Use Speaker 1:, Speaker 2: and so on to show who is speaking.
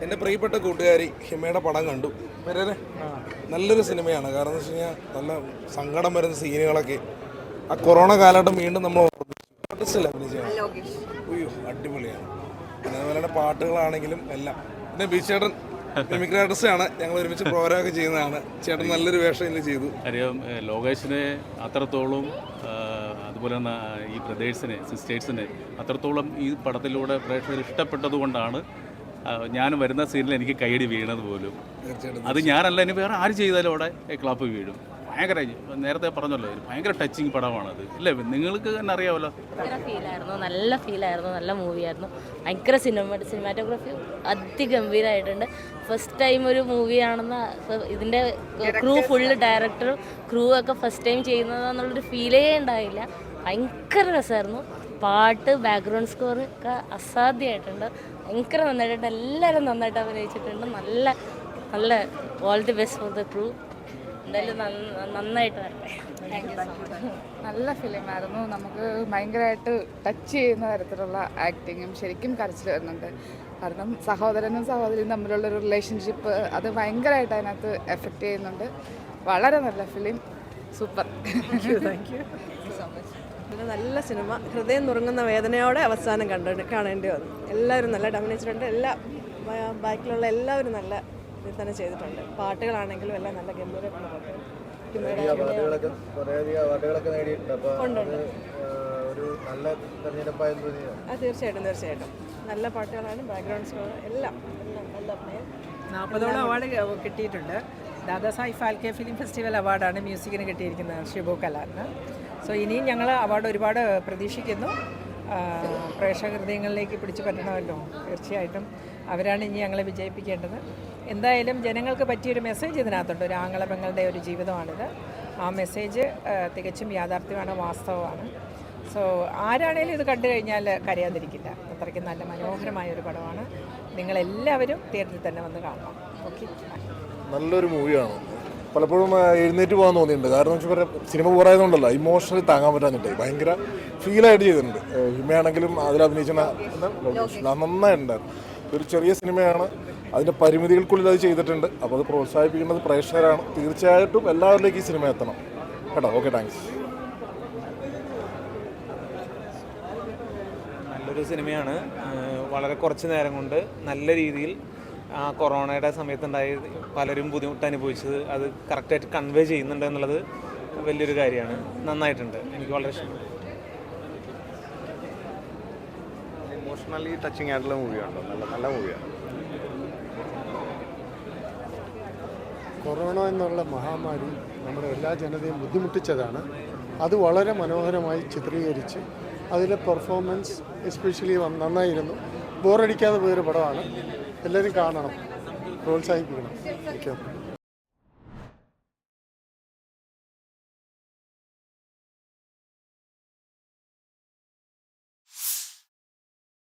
Speaker 1: എൻ്റെ പ്രിയപ്പെട്ട കൂട്ടുകാരി ഹിമയുടെ പടം കണ്ടു. വരെ നല്ലൊരു സിനിമയാണ്. കാരണം എന്ന് വെച്ച് കഴിഞ്ഞാൽ നല്ല സങ്കടം വരുന്ന സീനുകളൊക്കെ ആ കൊറോണ കാലഘട്ടം വീണ്ടും നമ്മൾ അയ്യോ അടിപൊളിയാണ്. പിന്നെ അതുപോലെ പാട്ടുകളാണെങ്കിലും എല്ലാം. പിന്നെ ബീച്ചേട്ടൻ മിമിക്രി ആർട്ടിസ്റ്റാണ്, ഞങ്ങൾ ഒരുമിച്ച് പ്രോഗ്രാമൊക്കെ ചെയ്യുന്നതാണ്. ചേട്ടൻ നല്ലൊരു വേഷം ഇന്ന് ചെയ്തു.
Speaker 2: കാര്യം ലോകേഷിനെ അത്രത്തോളം അതുപോലെ തന്നെ ഈ ബ്രദേഴ്സിനെ സിസ്റ്റേഴ്സിനെ അത്രത്തോളം ഈ പടത്തിലൂടെ പ്രേക്ഷകർ ഇഷ്ടപ്പെട്ടതുകൊണ്ടാണ് ഞാൻ വരുന്ന സീനിൽ എനിക്ക് കൈയടി വീണത് പോലും. അത് ഞാനല്ല, ഇനി വേറെ ആര് ചെയ്താലും അവിടെ ക്ലാപ്പ് വീഴും. ഭയങ്കര, നേരത്തെ പറഞ്ഞല്ലോ, ഭയങ്കര ടച്ചിങ് പടമാണത് അല്ലേ? നിങ്ങൾക്ക് തന്നെ അറിയാമല്ലോ.
Speaker 3: ഭയങ്കര ഫീലായിരുന്നു, നല്ല ഫീലായിരുന്നു, നല്ല മൂവിയായിരുന്നു. ഭയങ്കര സിനിമാറ്റോഗ്രാഫി അതിഗംഭീരമായിട്ടുണ്ട്. ഫസ്റ്റ് ടൈം ഒരു മൂവിയാണെന്ന് ഇതിൻ്റെ ക്രൂ ഫുള്ള് ഡയറക്ടറും ക്രൂ ഒക്കെ ഫസ്റ്റ് ടൈം ചെയ്യുന്നതെന്നുള്ളൊരു ഫീലേ ഉണ്ടായില്ല. ഭയങ്കര രസമായിരുന്നു. പാട്ട്, ബാക്ക്ഗ്രൗണ്ട് സ്കോർ ഒക്കെ അസാധ്യമായിട്ടുണ്ട്. ഭയങ്കര നന്നായിട്ടുണ്ട്. എല്ലാവരും നന്നായിട്ട് അഭിനയിച്ചിട്ടുണ്ട്. നല്ല നല്ല all the best for the crew. എന്തായാലും നന്നായിട്ട് വരട്ടെ.
Speaker 4: നല്ല ഫിലിമായിരുന്നു. നമുക്ക് ഭയങ്കരമായിട്ട് ടച്ച് ചെയ്യുന്ന തരത്തിലുള്ള ആക്ടിങ്ങും ശരിക്കും കരച്ചിൽ വരുന്നുണ്ട്. കാരണം സഹോദരനും സഹോദരിയും തമ്മിലുള്ളൊരു റിലേഷൻഷിപ്പ് അത് ഭയങ്കരമായിട്ട് അതിനകത്ത് എഫക്റ്റ് ചെയ്യുന്നുണ്ട്. വളരെ നല്ല film, super.
Speaker 5: Thank you so much. നല്ല സിനിമ, ഹൃദയം നുറുങ്ങുന്ന വേദനയോടെ അവസാനം കാണേണ്ടി വന്നു. എല്ലാവരും നല്ല അഭിനയിച്ചിട്ടുണ്ട്. ബാക്കിലുള്ള എല്ലാവരും നല്ല ഇതിൽ തന്നെ ചെയ്തിട്ടുണ്ട്. പാട്ടുകളാണെങ്കിലും എല്ലാം നല്ല ഗംഭീരമുള്ള പാട്ടുകൾ. തീർച്ചയായിട്ടും നല്ല പാട്ടുകളാണ്. ബാക്ക്ഗ്രൗണ്ട് സ്കോർ എല്ലാം നല്ല അഭിനയം.
Speaker 6: 40ഓളം അവാർഡ് കിട്ടിയിട്ടുണ്ട്. ദാദാസായി ഫാൽക്കെ ഫിലിം ഫെസ്റ്റിവൽ അവാർഡാണ് മ്യൂസിക്കിന് കിട്ടിയിരിക്കുന്നത്, ഷിബു കലാറിന്. സോ ഇനിയും ഞങ്ങൾ അവാർഡ് ഒരുപാട് പ്രതീക്ഷിക്കുന്നു. പ്രേക്ഷക ഹൃദയങ്ങളിലേക്ക് പിടിച്ചു പറ്റണമല്ലോ. തീർച്ചയായിട്ടും അവരാണ് ഇനി ഞങ്ങളെ വിജയിപ്പിക്കേണ്ടത്. എന്തായാലും ജനങ്ങൾക്ക് പറ്റിയൊരു മെസ്സേജ് ഇതിനകത്തുണ്ട്. ഒരു ആങ്ങളപെങ്ങളുടെ ഒരു ജീവിതമാണിത്. ആ മെസ്സേജ് തികച്ചും യാഥാർത്ഥ്യമാണ്, വാസ്തവമാണ്. സോ ആരാണേലും ഇത് കണ്ടു കഴിഞ്ഞാൽ കരയാതിരിക്കില്ല. അത്രയ്ക്കും നല്ല മനോഹരമായ ഒരു പടമാണ്. നിങ്ങളെല്ലാവരും തിയേറ്ററിൽ തന്നെ വന്ന് കാണണം. ഓക്കെ,
Speaker 1: നല്ലൊരു മൂവിയാണ്. പലപ്പോഴും എഴുന്നേറ്റ് പോകാൻ തോന്നിയിട്ടുണ്ട്. കാരണം എന്ന് വെച്ചാൽ സിനിമ പോരായതുകൊണ്ടല്ല, ഇമോഷണലി താങ്ങാൻ പറ്റാഞ്ഞിട്ട് ഭയങ്കര ഫീലായിട്ട് ചെയ്തിട്ടുണ്ട്. ഹിമയാണെങ്കിലും അതിലഭിനയിക്കുന്ന നന്നായിട്ടുണ്ടായിരുന്നു. ഒരു ചെറിയ സിനിമയാണ്, അതിൻ്റെ പരിമിതികൾക്കുള്ളിൽ അത് ചെയ്തിട്ടുണ്ട്. അപ്പോൾ അത് പ്രോത്സാഹിപ്പിക്കുന്നത് പ്രേക്ഷകരാണ്. തീർച്ചയായിട്ടും എല്ലാവരിലേക്കും ഈ സിനിമ എത്തണം കേട്ടോ. Okay, thanks.
Speaker 7: നല്ലൊരു സിനിമയാണ്. വളരെ കുറച്ച് നേരം കൊണ്ട് നല്ല രീതിയിൽ ആ കൊറോണയുടെ സമയത്തുണ്ടായി പലരും ബുദ്ധിമുട്ട് അനുഭവിച്ചത് അത് കറക്റ്റായിട്ട് കൺവേ ചെയ്യുന്നുണ്ട് എന്നുള്ളത് വലിയൊരു കാര്യമാണ്. നന്നായിട്ടുണ്ട്, എനിക്ക് വളരെ ഇഷ്ടപ്പെട്ടു.
Speaker 8: ഇമോഷണലി ടച്ചിങ് ആയിട്ടുള്ള മൂവിയാണല്ലോ, നല്ല മൂവിയാണ്.
Speaker 9: കൊറോണ എന്നുള്ള മഹാമാരി നമ്മുടെ എല്ലാ ജനതയും ബുദ്ധിമുട്ടിച്ചതാണ്. അത് വളരെ മനോഹരമായി ചിത്രീകരിച്ച് അതിലെ പെർഫോമൻസ് എസ്പെഷ്യലി നന്നായിരുന്നു. ബോറടിക്കാതെ പോയൊരു പടമാണ്. എല്ലാവരും കാണണം, പ്രോത്സാഹിപ്പിക്കണം.